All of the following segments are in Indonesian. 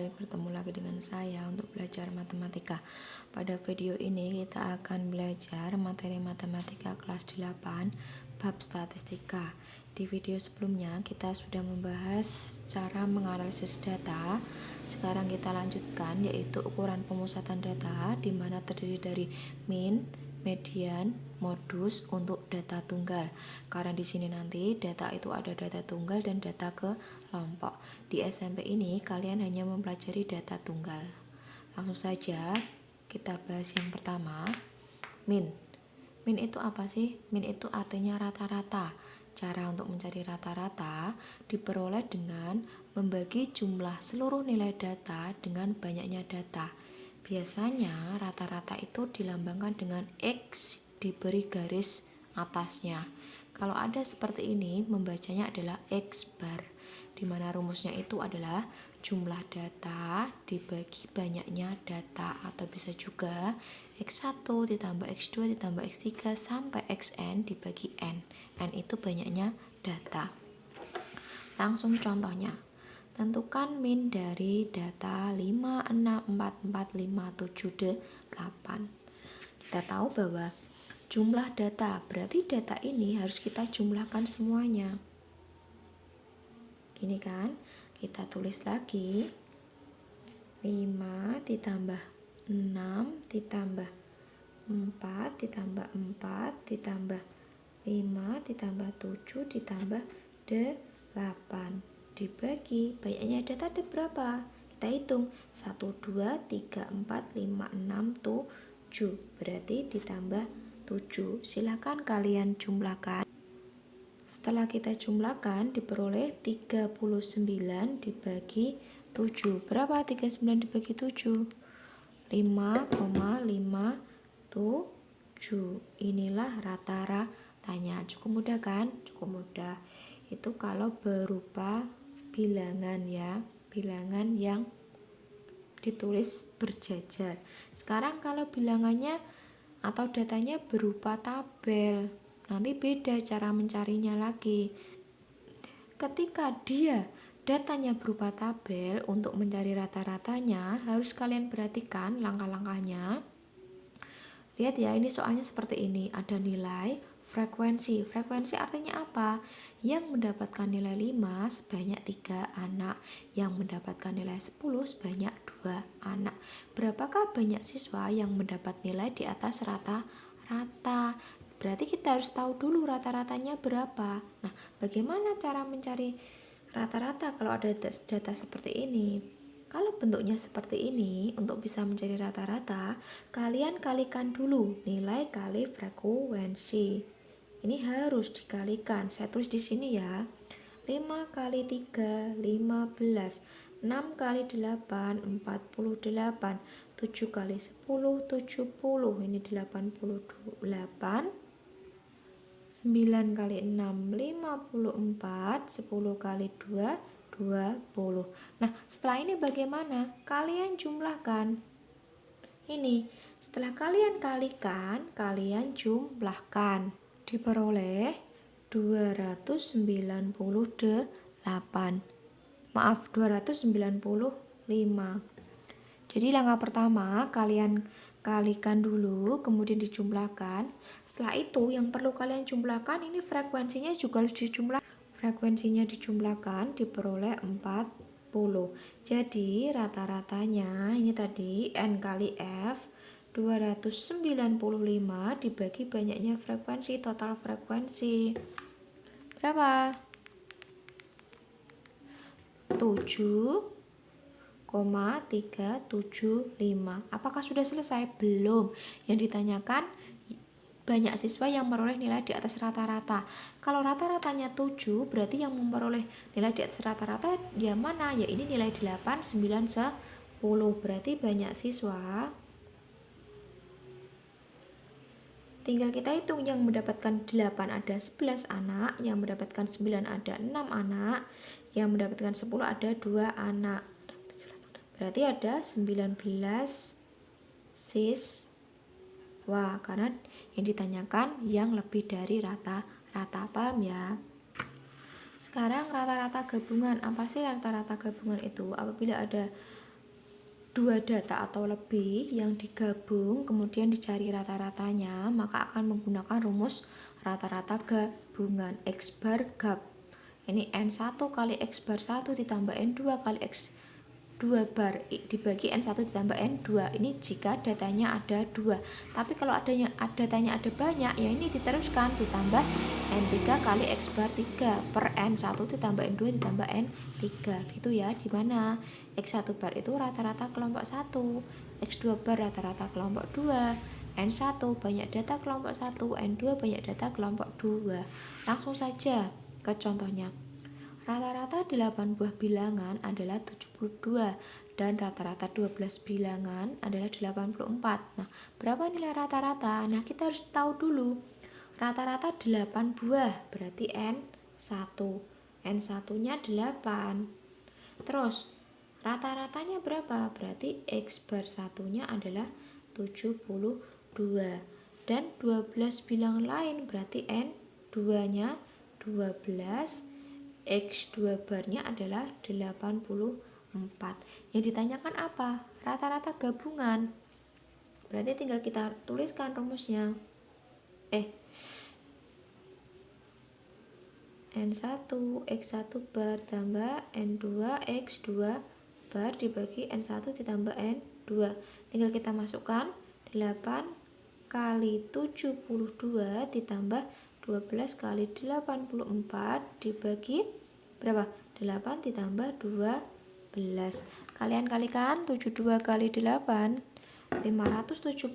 Hai, bertemu lagi dengan saya untuk belajar matematika. Pada video ini kita akan belajar materi matematika kelas 8 bab statistika. Di video sebelumnya kita sudah membahas cara menganalisis data. Sekarang kita lanjutkan, yaitu ukuran pemusatan data, di mana terdiri dari min, median, modus untuk data tunggal. Karena di sini nanti data itu ada data tunggal dan data kelompok. Di SMP ini kalian hanya mempelajari data tunggal. Langsung saja kita bahas yang pertama, min. Min itu apa sih? Min itu artinya rata-rata. Cara untuk mencari rata-rata diperoleh dengan membagi jumlah seluruh nilai data dengan banyaknya data. Biasanya rata-rata itu dilambangkan dengan X diberi garis atasnya. Kalau ada seperti ini, membacanya adalah X bar, di mana rumusnya itu adalah jumlah data dibagi banyaknya data, atau bisa juga X1 ditambah X2 ditambah X3 sampai Xn dibagi N. N itu banyaknya data. Langsung contohnya. Tentukan min dari data 5, 6, 4, 4, 5, 7, 8. Kita tahu bahwa jumlah data, berarti data ini harus kita jumlahkan semuanya. Gini kan, kita tulis lagi 5 ditambah 6 ditambah 4 ditambah 4 ditambah 5 ditambah 7 ditambah 8 dibagi banyaknya data ada berapa? Kita hitung 1, 2, 3, 4, 5, 6, 7, berarti ditambah 7. Silakan kalian jumlahkan. Setelah kita jumlahkan diperoleh 39 dibagi 7. Berapa 39 dibagi 7? 5,57. Inilah rata-ratanya. Cukup mudah kan? Cukup mudah. Itu kalau berupa bilangan ya, bilangan yang ditulis berjajar. Sekarang kalau bilangannya atau datanya berupa tabel, nanti beda cara mencarinya lagi. Ketika dia datanya berupa tabel, untuk mencari rata-ratanya harus kalian perhatikan langkah-langkahnya. Lihat ya, ini soalnya seperti ini. Ada nilai frekuensi. Frekuensi artinya apa? Yang mendapatkan nilai 5 sebanyak 3 anak, yang mendapatkan nilai 10 sebanyak 2 anak. Berapakah banyak siswa yang mendapat nilai di atas rata-rata? Berarti kita harus tahu dulu rata-ratanya berapa. Nah, bagaimana cara mencari rata-rata kalau ada data seperti ini? Kalau bentuknya seperti ini, untuk bisa mencari rata-rata, kalian kalikan dulu nilai kali frekuensi. Ini harus dikalikan. Saya tulis di sini ya. 5 kali 3, 15. 6 kali 8, 48. 7 kali 10, 70. Ini 88. 9 kali 6, 54. 10 kali 2, 20. Nah, setelah ini bagaimana? Kalian jumlahkan. Ini, setelah kalian kalikan, kalian jumlahkan. Diperoleh 298. Maaf, 295. Jadi langkah pertama kalian kalikan dulu, kemudian dijumlahkan. Setelah itu yang perlu kalian jumlahkan, ini frekuensinya juga harus dijumlah. Frekuensinya dijumlahkan, diperoleh 40. Jadi rata-ratanya ini tadi N kali F 295 dibagi banyaknya frekuensi, total frekuensi berapa? 7,375. Apakah sudah selesai? Belum. Yang ditanyakan banyak siswa yang memperoleh nilai di atas rata-rata. Kalau rata-ratanya 7, berarti yang memperoleh nilai di atas rata-rata yang mana? Ya ini nilai 8, 9, 10. Berarti banyak siswa. Tinggal kita hitung, yang mendapatkan 8 ada 11 anak, yang mendapatkan 9 ada 6 anak, yang mendapatkan 10 ada 2 anak. Berarti ada 19 siswa, karena yang ditanyakan yang lebih dari rata-rata. Paham ya? Sekarang rata-rata gabungan. Apa sih rata-rata gabungan itu? Apabila ada dua data atau lebih yang digabung kemudian dicari rata-ratanya, maka akan menggunakan rumus rata-rata gabungan X bar gab. Ini N1 kali X bar 1 ditambah N2 kali X 2 bar dibagi N1 ditambah N2. Ini jika datanya ada 2. Tapi kalau datanya ada banyak, ya ini diteruskan ditambah N3 kali X bar 3 per N1 ditambah N2 ditambah N3 gitu ya. Dimana X1 bar itu rata-rata kelompok 1, X2 bar rata-rata kelompok 2, N1 banyak data kelompok 1, N2 banyak data kelompok 2. Langsung saja ke contohnya. Rata-rata 8 buah bilangan adalah 72 dan rata-rata 12 bilangan adalah 84. Nah, berapa nilai rata-rata? Nah, kita harus tahu dulu. Rata-rata 8 buah berarti N1. N1-nya 8. Terus, rata-ratanya berapa? Berarti X bar 1-nya adalah 72. Dan 12 bilangan lain berarti N2-nya 12. X2 barnya adalah 84. Yang ditanyakan apa? Rata-rata gabungan. Berarti tinggal kita tuliskan rumusnya. N1 X1 bar tambah N2 X2 bar dibagi N1 ditambah N2. Tinggal kita masukkan 8 kali 72 ditambah 12 kali 84 dibagi berapa? 8 ditambah 12. Kalian kalikan 72 kali 8 576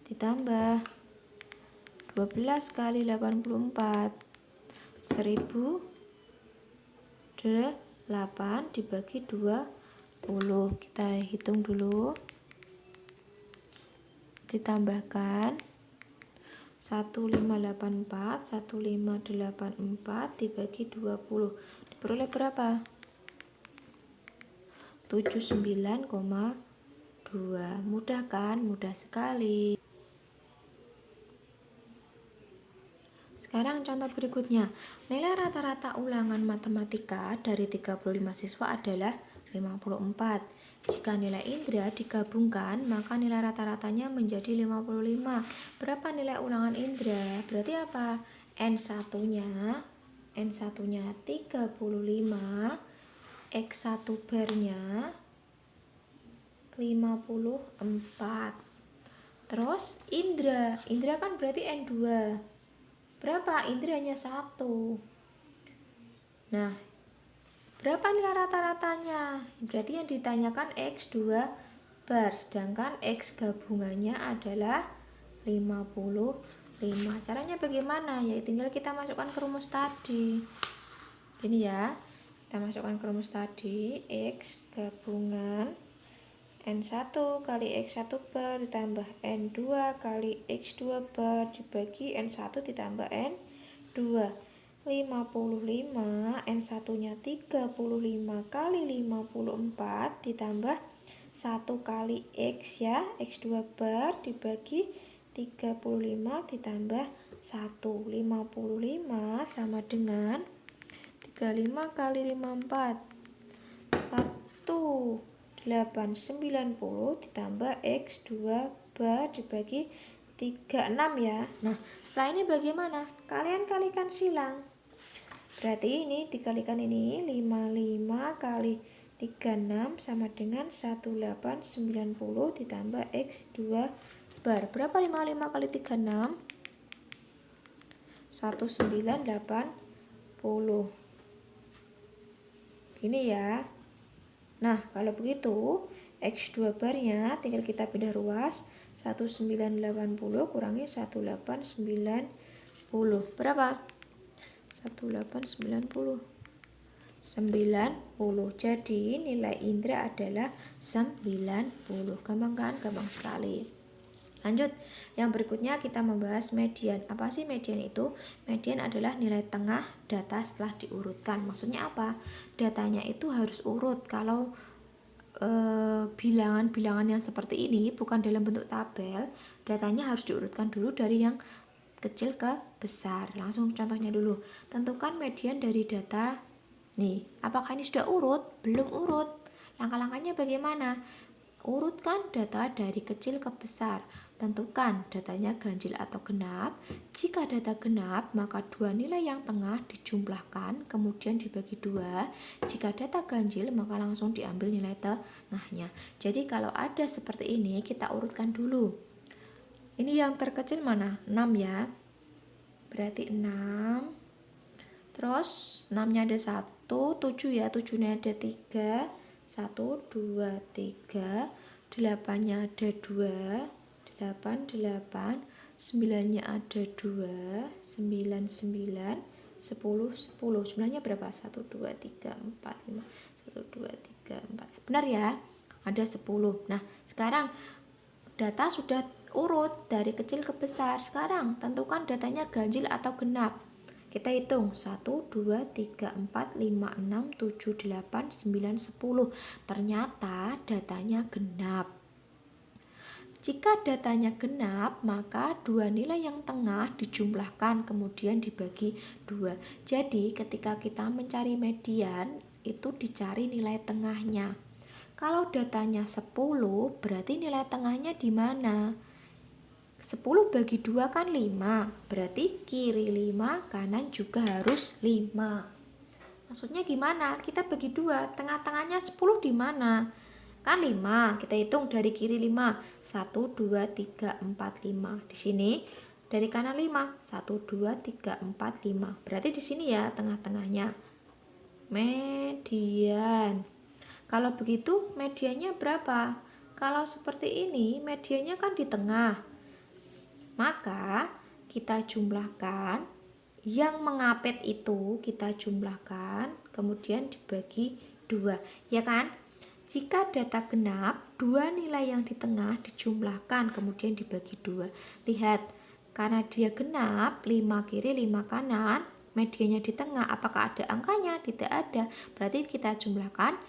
ditambah 12 kali 84 1008 dibagi 20. Kita hitung dulu. Ditambahkan 1584 1584 dibagi 20 diperoleh berapa? 79,2. Mudah kan? Mudah sekali. Sekarang contoh berikutnya. Nilai rata-rata ulangan matematika dari 35 siswa adalah 54. Jika nilai Indra digabungkan, maka nilai rata-ratanya menjadi 55. Berapa nilai ulangan Indra? Berarti apa? N1-nya 35, X1 barnya 54. Terus Indra kan berarti N2. Berapa? Indranya 1. Nah, berapa nilai rata-ratanya? Berarti yang ditanyakan X2 bar, sedangkan X gabungannya adalah 55. Caranya bagaimana? Ya tinggal kita masukkan ke rumus tadi. Ini ya, kita masukkan ke rumus tadi. X gabungan N1 kali X1 bar ditambah N2 kali X2 bar dibagi N1 ditambah N2. 55, N1-nya 35 kali 54 ditambah 1 kali X ya, X2 bar dibagi 35 ditambah 1. 55 sama dengan 35 kali 54 1890 ditambah X2 bar dibagi 36 ya. Nah, setelah ini bagaimana? Kalian kalikan silang. Berarti ini dikalikan ini 55 kali 36 sama dengan 1890 ditambah X2 bar. Berapa 55 kali 36? 1980. Gini ya. Nah, kalau begitu X2 barnya tinggal kita pindah ruas. 1980 kurangi 1890. Berapa? 1890. 90. Jadi nilai Indra adalah 90. Gampang kan? Gampang sekali. Lanjut, yang berikutnya kita membahas median. Apa sih median itu? Median adalah nilai tengah data setelah diurutkan. Maksudnya apa? Datanya itu harus urut. Kalau bilangan-bilangan yang seperti ini bukan dalam bentuk tabel, datanya harus diurutkan dulu dari yang kecil ke besar. Langsung contohnya dulu. Tentukan median dari data. Nih, apakah ini sudah urut? Belum urut. Langkah-langkahnya bagaimana? Urutkan data dari kecil ke besar. Tentukan datanya ganjil atau genap. Jika data genap, maka dua nilai yang tengah dijumlahkan, kemudian dibagi dua. Jika data ganjil, maka langsung diambil nilai tengahnya. Jadi kalau ada seperti ini, kita urutkan dulu. Ini yang terkecil mana? 6 ya. Berarti 6. Terus 6-nya ada 1, 7 ya. 7-nya ada 3. 1, 2, 3. 8-nya ada 2. 8, 8, 9-nya ada 2, 9, 9, 10, 10. Jumlahnya berapa? 1, 2, 3, 4, 5, 1, 2, 3, 4. Benar ya? Ada 10. Nah, sekarang data sudah urut dari kecil ke besar. Sekarang tentukan datanya ganjil atau genap. Kita hitung 1, 2, 3, 4, 5, 6, 7, 8, 9, 10. Ternyata datanya genap. Jika datanya genap, maka dua nilai yang tengah dijumlahkan kemudian dibagi 2. Jadi ketika kita mencari median, itu dicari nilai tengahnya. Kalau datanya 10, berarti nilai tengahnya di mana? 10 bagi 2 kan 5, berarti kiri 5, kanan juga harus 5. Maksudnya gimana? Kita bagi 2, tengah-tengahnya 10 di mana? Kan 5, kita hitung dari kiri 5, 1, 2, 3, 4, 5. Di sini dari kanan 5, 1, 2, 3, 4, 5. Berarti di sini ya tengah-tengahnya. Median. Kalau begitu mediannya berapa? Kalau seperti ini mediannya kan di tengah. Maka kita jumlahkan yang mengapit itu, kita jumlahkan kemudian dibagi 2, ya kan? Jika data genap, dua nilai yang di tengah dijumlahkan kemudian dibagi 2. Lihat, karena dia genap, 5 kiri 5 kanan, medianya di tengah. Apakah ada angkanya? Tidak ada. Berarti kita jumlahkan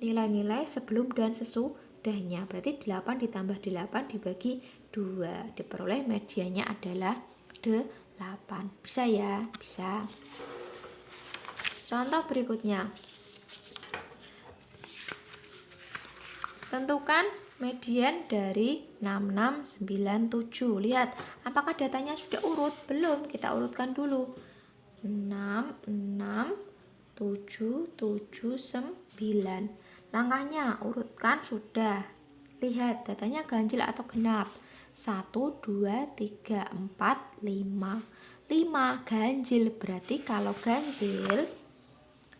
nilai-nilai sebelum dan sesudahnya. Berarti 8 ditambah 8 dibagi 2. Diperoleh medianya adalah 8. Bisa ya? Bisa. Contoh berikutnya. Tentukan median dari 6697. Lihat, apakah datanya sudah urut? Belum, kita urutkan dulu. 6, 6, 7, 7, 9. Langkahnya urutkan sudah. Lihat, datanya ganjil atau genap. 1, 2, 3, 4, 5. 5 ganjil, berarti kalau ganjil,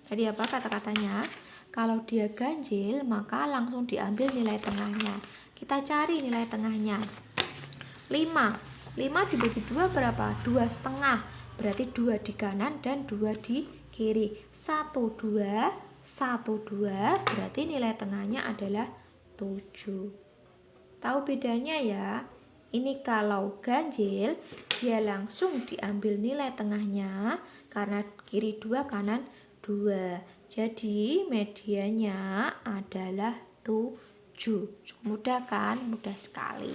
tadi apa kata-katanya? Kalau dia ganjil, maka langsung diambil nilai tengahnya. Kita cari nilai tengahnya. 5. 5 dibagi 2 berapa? 2,5. Berarti 2 di kanan dan 2 di kiri. 1, 2, 1, 2. Berarti nilai tengahnya adalah 7. Tahu bedanya ya? Ini kalau ganjil, dia langsung diambil nilai tengahnya. Karena kiri 2, kanan 2. Jadi medianya adalah 7. Mudah kan? Mudah sekali.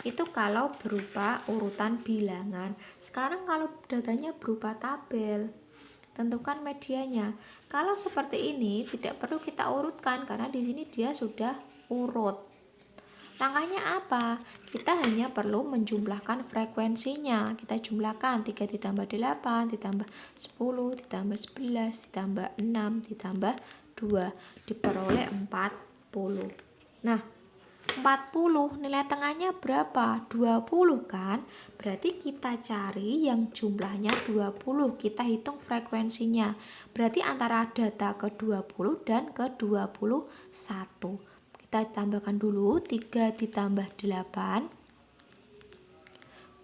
Itu kalau berupa urutan bilangan. Sekarang kalau datanya berupa tabel, tentukan medianya. Kalau seperti ini tidak perlu kita urutkan karena di sini dia sudah urut. Langkahnya apa? Kita hanya perlu menjumlahkan frekuensinya. Kita jumlahkan 3 ditambah 8, ditambah 10, ditambah 11, ditambah 6, ditambah 2. Diperoleh 40. Nah, 40 nilai tengahnya berapa? 20 kan? Berarti kita cari yang jumlahnya 20. Kita hitung frekuensinya. Berarti antara data ke-20 dan ke-21. Kita tambahkan dulu 3 ditambah 8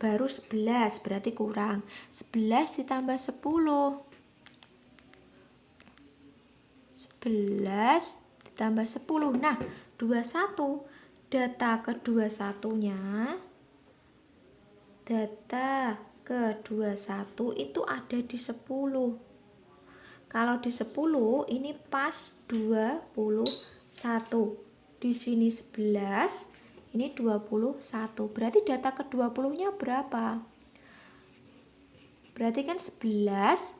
baru 11, berarti kurang. 11 ditambah 10, 11 ditambah 10. Nah, 21. Data ke-21-nya, data ke-21 itu ada di 10. Kalau di 10 ini pas 21. Di sini 11, ini 21. Berarti data ke-20-nya berapa? Berarti kan 11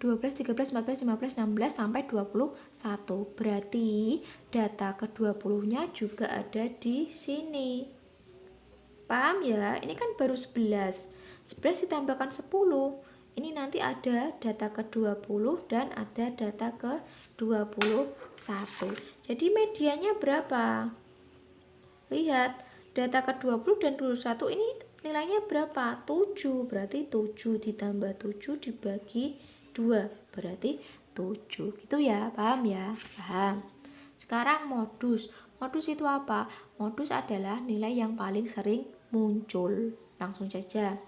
12, 13, 14, 15, 16 sampai 21. Berarti data ke-20-nya juga ada di sini. Paham ya? Ini kan baru 11. 11 ditambahkan 10. Ini nanti ada data ke-20 dan ada data ke-21. Jadi medianya berapa? Lihat, data ke-20 dan 21 ini nilainya berapa? 7. Berarti 7 ditambah 7 dibagi 2. Berarti 7. Gitu ya, paham ya? Paham. Sekarang modus. Modus itu apa? Modus adalah nilai yang paling sering muncul. Langsung saja.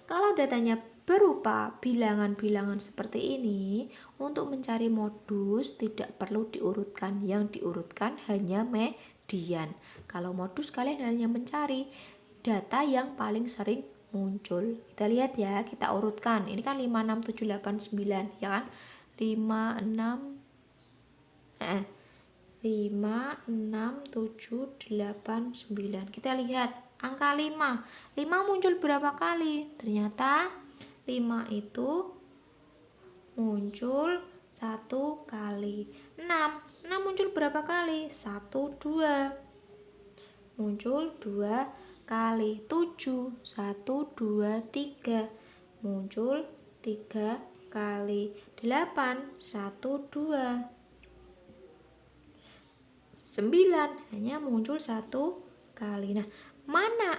Kalau datanya berupa bilangan-bilangan seperti ini, untuk mencari modus tidak perlu diurutkan. Yang diurutkan hanya median. Kalau modus kalian hanya mencari data yang paling sering muncul. Kita lihat ya, kita urutkan. Ini kan 5, 6, 7, 8, 9, ya kan? 5, 6 7, 8, 9. Kita lihat angka 5. 5 muncul berapa kali? Ternyata 5 itu muncul 1 kali. 6 muncul berapa kali? 1, 2. Muncul 2 kali. 7 1, 2, 3. Muncul 3 kali. 8 1, 2. 9 hanya muncul 1 kali. Nah,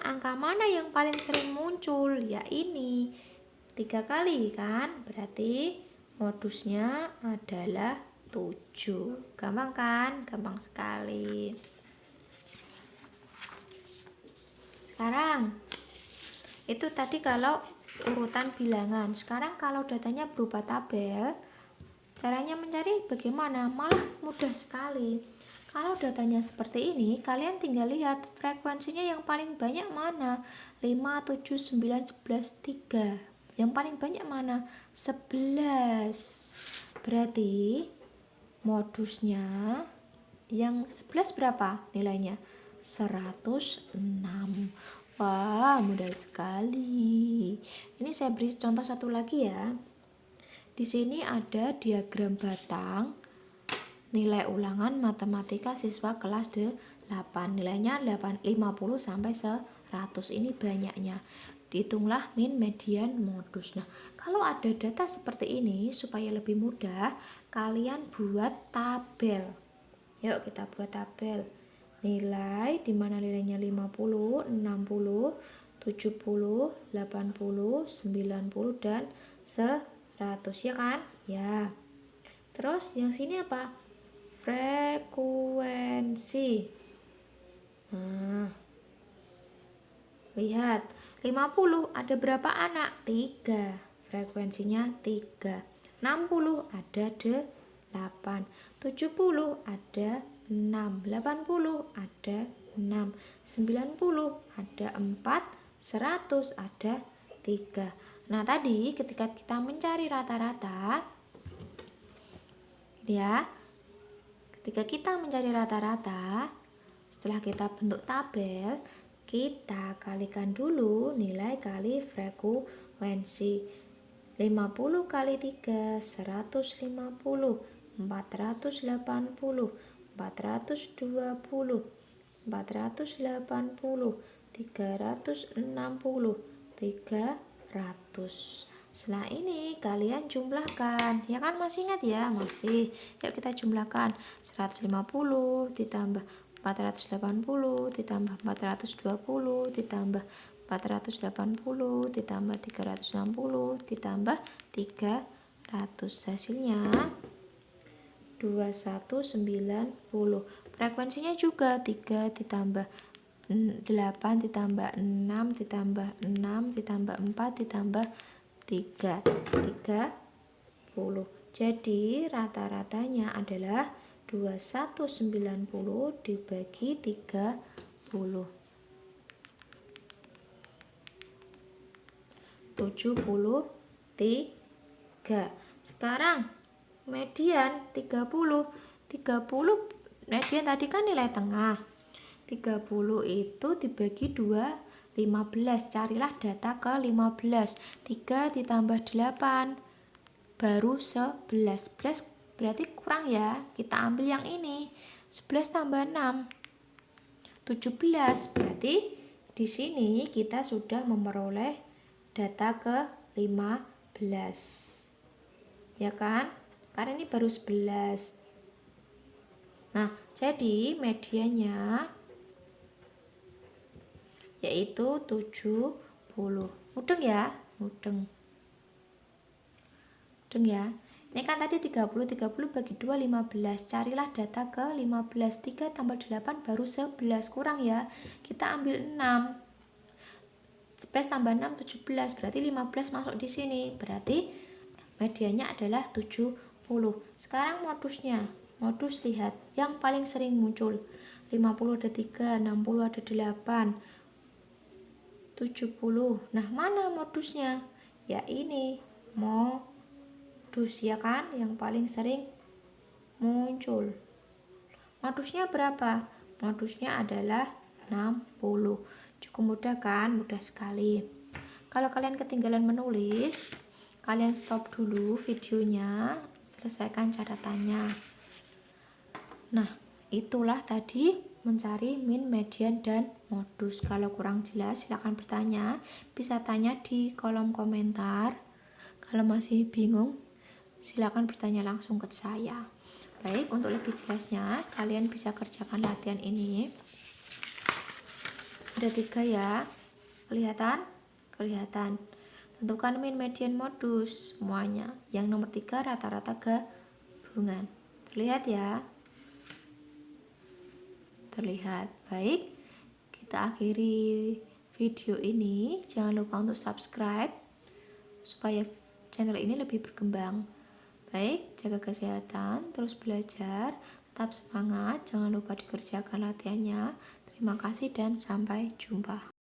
angka mana yang paling sering muncul? Ya ini 3 kali kan? Berarti modusnya adalah 7. Gampang kan? Gampang sekali. Sekarang itu tadi kalau urutan bilangan. Sekarang kalau datanya berupa tabel, caranya mencari bagaimana? Malah mudah sekali. Kalau datanya seperti ini, kalian tinggal lihat frekuensinya yang paling banyak mana? 5, 7, 9, 11, 3. Yang paling banyak mana? 11. Berarti modusnya yang 11 berapa nilainya? 106. Wah, mudah sekali. Ini saya beri contoh satu lagi ya. Di sini ada diagram batang nilai ulangan matematika siswa kelas 8. Nilainya 50 sampai 100. Ini banyaknya. Dihitunglah min, median, modus. Nah, kalau ada data seperti ini, supaya lebih mudah, kalian buat tabel. Yuk kita buat tabel. Nilai, dimana nilainya 50, 60, 70, 80, 90, dan 100. Ya kan? Ya. Terus yang sini apa? Frekuensi. Nah, lihat 50 ada berapa anak? 3. Frekuensinya 3. 60 ada 8. 70 ada 6. 80 ada 6. 90 ada 4. 100 ada 3. Nah, tadi ketika kita mencari rata-rata, ya, ketika kita mencari rata-rata, setelah kita bentuk tabel, kita kalikan dulu nilai kali frekuensi. 50 kali 3, 150. 480, 420, 480, 360, 300. Setelah ini kalian jumlahkan. Ya kan, masih ingat ya? Masih. Yuk kita jumlahkan. 150 ditambah 480 ditambah 420 ditambah 480 ditambah 360 ditambah 300. Hasilnya 2190. Frekuensinya juga 3 ditambah 8 ditambah 6 ditambah 6 ditambah 4 ditambah 3, 30. Jadi rata-ratanya adalah 2190 dibagi 30. 73. Sekarang median 30. 30 median tadi kan nilai tengah. 30 itu dibagi 2, 15. Carilah data ke 15. 3 ditambah 8. baru 11. 11 berarti kurang ya, kita ambil yang ini. 11 tambah 6 17. Berarti di sini kita sudah memperoleh data ke 15. Ya kan? Karena ini baru 11. Nah, jadi medianya yaitu 70. Mudeng ya? Mudeng. Mudeng ya? Ini kan tadi 30 bagi 2 15. Carilah data ke 15. 3 tambah 8 baru 11. Kurang ya? Kita ambil 6. 11 tambah 6 17. Berarti 15 masuk di sini. Berarti medianya adalah 70. Sekarang modusnya. Modus lihat yang paling sering muncul. 50 ada 3, 60 ada 8, 70. Nah, mana modusnya? Ya ini, modus ya kan, yang paling sering muncul. Modusnya berapa? Modusnya adalah 60. Cukup mudah kan? Mudah sekali. Kalau kalian ketinggalan menulis, kalian stop dulu videonya, selesaikan catatannya. Nah, itulah tadi mencari min, median, dan modus. Kalau kurang jelas silahkan bertanya, bisa tanya di kolom komentar. Kalau masih bingung silahkan bertanya langsung ke saya. Baik, untuk lebih jelasnya kalian bisa kerjakan latihan ini. Ada 3 ya, kelihatan? Kelihatan. Tentukan min, median, modus semuanya. Yang nomor 3 rata-rata gabungan. Terlihat ya? Terlihat. Baik, kita akhiri video ini. Jangan lupa untuk subscribe supaya channel ini lebih berkembang. Baik, jaga kesehatan, terus belajar, tetap semangat, jangan lupa dikerjakan latihannya. Terima kasih dan sampai jumpa.